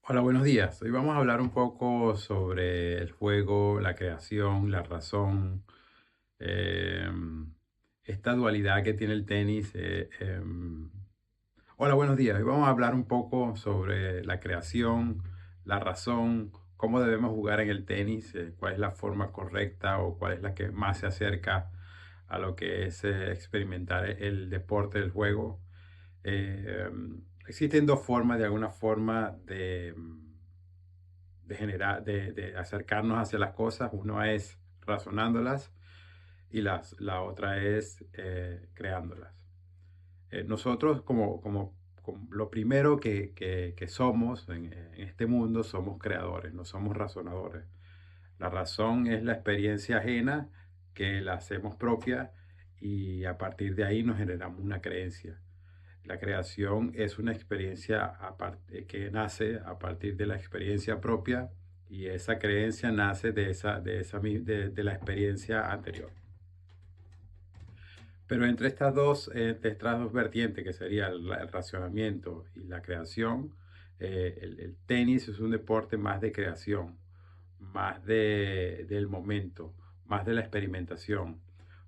Hola, buenos días. Hoy vamos a hablar un poco sobre el juego, la creación, la razón, em, esta dualidad que tiene el tenis. Hola, buenos días. Hoy vamos a hablar un poco sobre la creación, la razón, cómo debemos jugar en el tenis, cuál es la forma correcta o cuál es la que más se acerca a lo que es experimentar el deporte del juego. Existen dos formas, de alguna forma, de generar, de acercarnos hacia las cosas. Uno es razonándolas y la otra es creándolas. Nosotros como lo primero que somos en este mundo, somos creadores, no somos razonadores. La razón es la experiencia ajena que la hacemos propia y a partir de ahí nos generamos una creencia. La creación es una experiencia que nace a partir de la experiencia propia y esa creencia nace de la experiencia anterior. Pero entre estas dos vertientes, que sería el racionamiento y la creación, el tenis es un deporte más de creación, más del momento, más de la experimentación.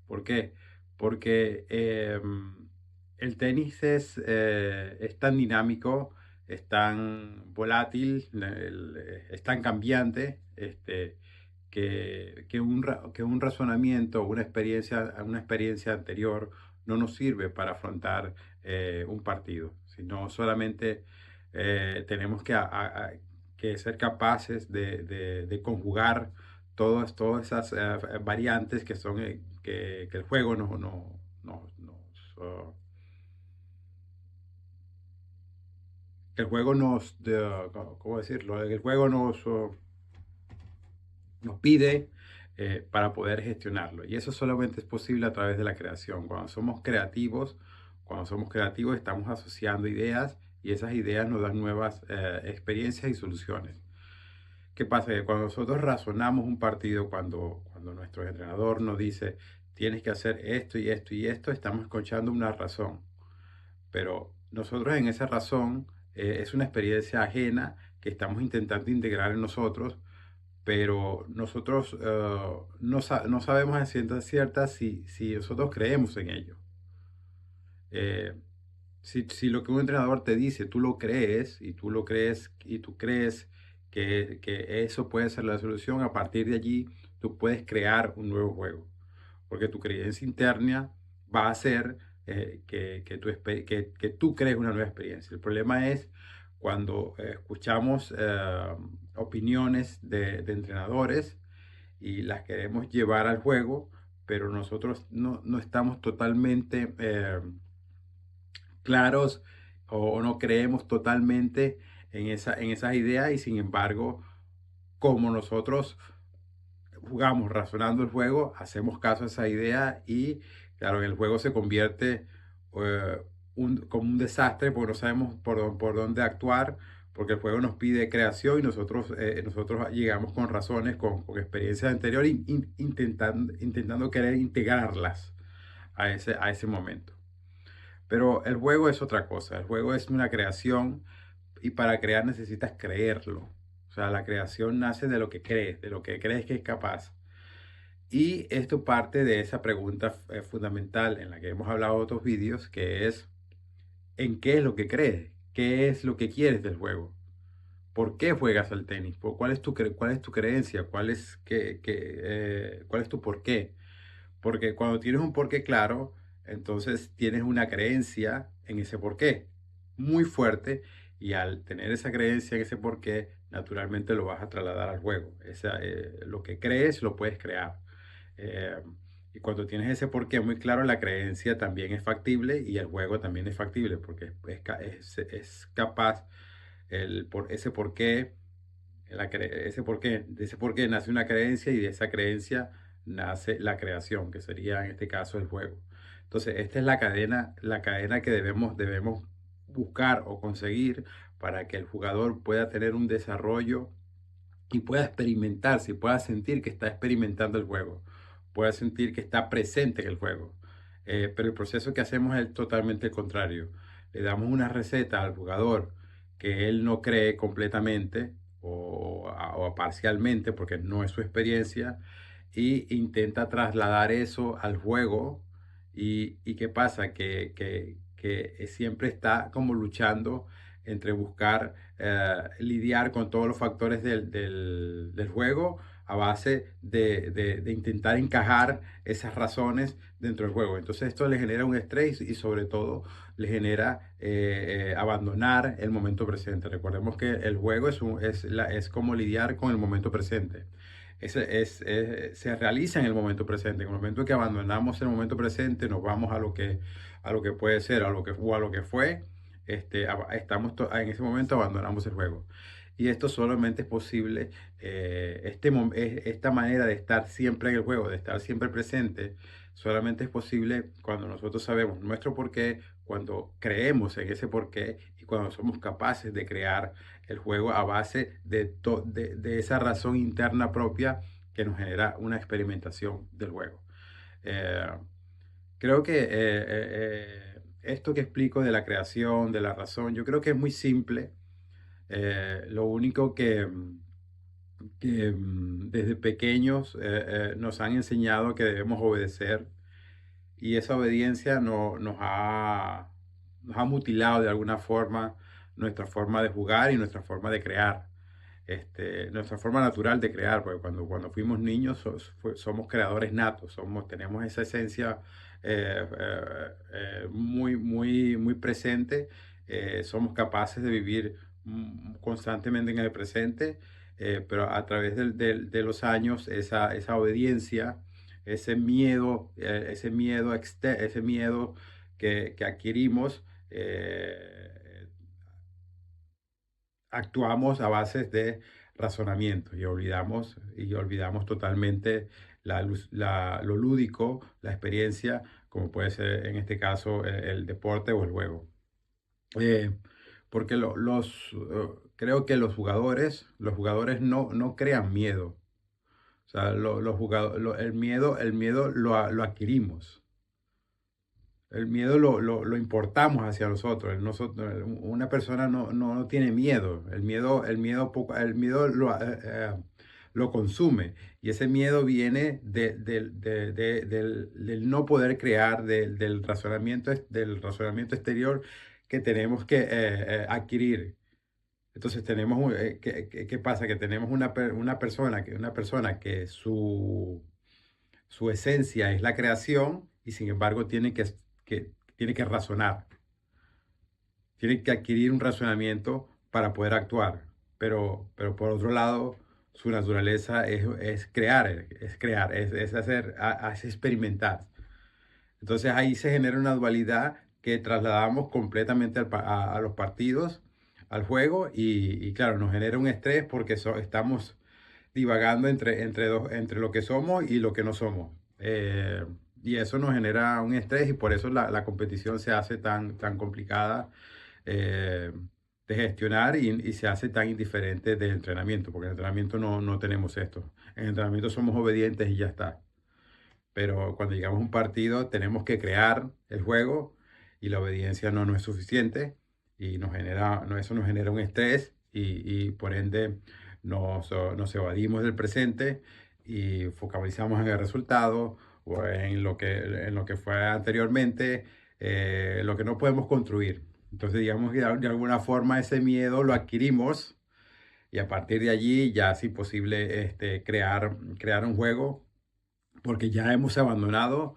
¿Por qué? Porque el tenis es tan dinámico, es tan volátil, es tan cambiante, que un razonamiento, una experiencia anterior no nos sirve para afrontar un partido, sino solamente tenemos que ser capaces de conjugar todas esas variantes que son que el juego que el juego ¿cómo decirlo? El juego nos pide para poder gestionarlo. Y eso solamente es posible a través de la creación. Cuando somos creativos estamos asociando ideas y esas ideas nos dan nuevas experiencias y soluciones. ¿Qué pasa? Que cuando nosotros razonamos un partido, cuando nuestro entrenador nos dice, tienes que hacer esto y esto y esto, estamos escuchando una razón. Pero nosotros en esa razón es una experiencia ajena que estamos intentando integrar en nosotros, pero nosotros no sabemos a ciencia cierta si nosotros creemos en ello. Eh, si lo que un entrenador te dice, tú lo crees y tú lo crees y tú crees que eso puede ser la solución, a partir de allí tú puedes crear un nuevo juego, porque tu creencia interna va a hacer que tú crees una nueva experiencia. El problema es cuando escuchamos opiniones de entrenadores y las queremos llevar al juego, pero nosotros no estamos totalmente claros o no creemos totalmente en esas ideas y sin embargo, como nosotros jugamos razonando el juego, hacemos caso a esa idea y claro, el juego se convierte eh, como un desastre porque no sabemos por dónde actuar, porque el juego nos pide creación y nosotros llegamos con razones, con experiencias anteriores, intentando querer integrarlas a ese momento. Pero el juego es otra cosa, el juego es una creación y para crear necesitas creerlo. O sea, la creación nace de lo que crees que es capaz. Y esto parte de esa pregunta fundamental en la que hemos hablado en otros vídeos, que es ¿en qué es lo que crees? ¿Qué es lo que quieres del juego? ¿Por qué juegas al tenis? ¿Cuál es tu creencia? ¿Cuál es tu porqué? Porque cuando tienes un porqué claro, entonces tienes una creencia en ese porqué muy fuerte y al tener esa creencia en ese porqué, naturalmente lo vas a trasladar al juego. Lo que crees lo puedes crear. Eh, y cuando tienes ese porqué muy claro, la creencia también es factible y el juego también es factible porque es capaz, ese porqué de ese porqué nace una creencia y de esa creencia nace la creación, que sería en este caso el juego. Entonces, esta es la cadena que debemos buscar o conseguir para que el jugador pueda tener un desarrollo y pueda experimentar, si pueda sentir que está experimentando el juego, pueda sentir que está presente en el juego. Pero el proceso que hacemos es totalmente el contrario. Le damos una receta al jugador que él no cree completamente o parcialmente, porque no es su experiencia, y intenta trasladar eso al juego. ¿Y qué pasa? Que siempre está como luchando entre buscar lidiar con todos los factores del juego a base de intentar encajar esas razones dentro del juego. Entonces esto le genera un estrés y sobre todo le genera abandonar el momento presente. Recordemos que el juego es como lidiar con el momento presente. Se realiza en el momento presente. En el momento que abandonamos el momento presente, nos vamos a lo que puede ser, a lo que fue. En ese momento abandonamos el juego. Y esto solamente es posible, esta manera de estar siempre en el juego, de estar siempre presente, solamente es posible cuando nosotros sabemos nuestro porqué, cuando creemos en ese porqué y cuando somos capaces de crear el juego a base de esa razón interna propia que nos genera una experimentación del juego. Eh, Creo que esto que explico de la creación, de la razón, yo creo que es muy simple. Lo único que desde pequeños nos han enseñado que debemos obedecer y esa obediencia nos ha mutilado de alguna forma nuestra forma de jugar y nuestra forma de crear. Nuestra forma natural de crear, porque cuando fuimos niños somos creadores natos, tenemos esa esencia muy presente, somos capaces de vivir constantemente en el presente, pero a través de los años esa obediencia, ese miedo que adquirimos, actuamos a bases de razonamiento y olvidamos totalmente lo lúdico, la experiencia, como puede ser en este caso el deporte o el juego. Eh, Porque creo que los jugadores no crean miedo. O sea, el miedo lo adquirimos. El miedo lo importamos hacia nosotros. Una persona no tiene miedo. El miedo lo consume. Y ese miedo viene del no poder crear, del razonamiento exterior que tenemos que adquirir. Entonces ¿qué pasa? Que tenemos una persona que su esencia es la creación y sin embargo tiene que razonar, tiene que adquirir un razonamiento para poder actuar. Pero por otro lado, su naturaleza es hacer, es experimentar. Entonces ahí se genera una dualidad que trasladamos completamente a los partidos, al juego, y claro, nos genera un estrés porque estamos divagando entre lo que somos y lo que no somos. Y eso nos genera un estrés y por eso la competición se hace tan complicada eh, de gestionar y se hace tan indiferente del entrenamiento, porque en el entrenamiento no tenemos esto. En el entrenamiento somos obedientes y ya está. Pero cuando llegamos a un partido tenemos que crear el juego y la obediencia no es suficiente y eso nos genera un estrés y por ende nos evadimos del presente y focalizamos en el resultado o en lo que fue anteriormente, lo que no podemos construir. Entonces digamos que de alguna forma ese miedo lo adquirimos y a partir de allí ya es imposible crear un juego porque ya hemos abandonado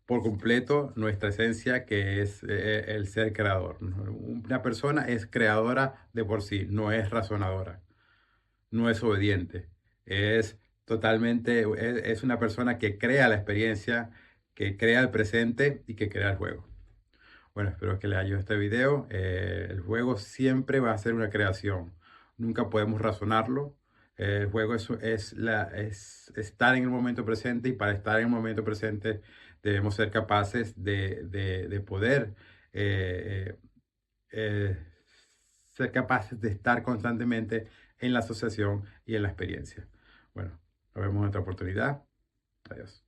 por completo nuestra esencia, que es el ser creador, ¿no? Una persona es creadora de por sí, no es razonadora, no es obediente, es una persona que crea la experiencia, que crea el presente y que crea el juego. Bueno, espero que les haya gustado este video. El juego siempre va a ser una creación. Nunca podemos razonarlo. El juego es estar en el momento presente y para estar en el momento presente debemos ser capaces de poder eh, eh, ser capaces de estar constantemente en la asociación y en la experiencia. Bueno, nos vemos en otra oportunidad. Adiós.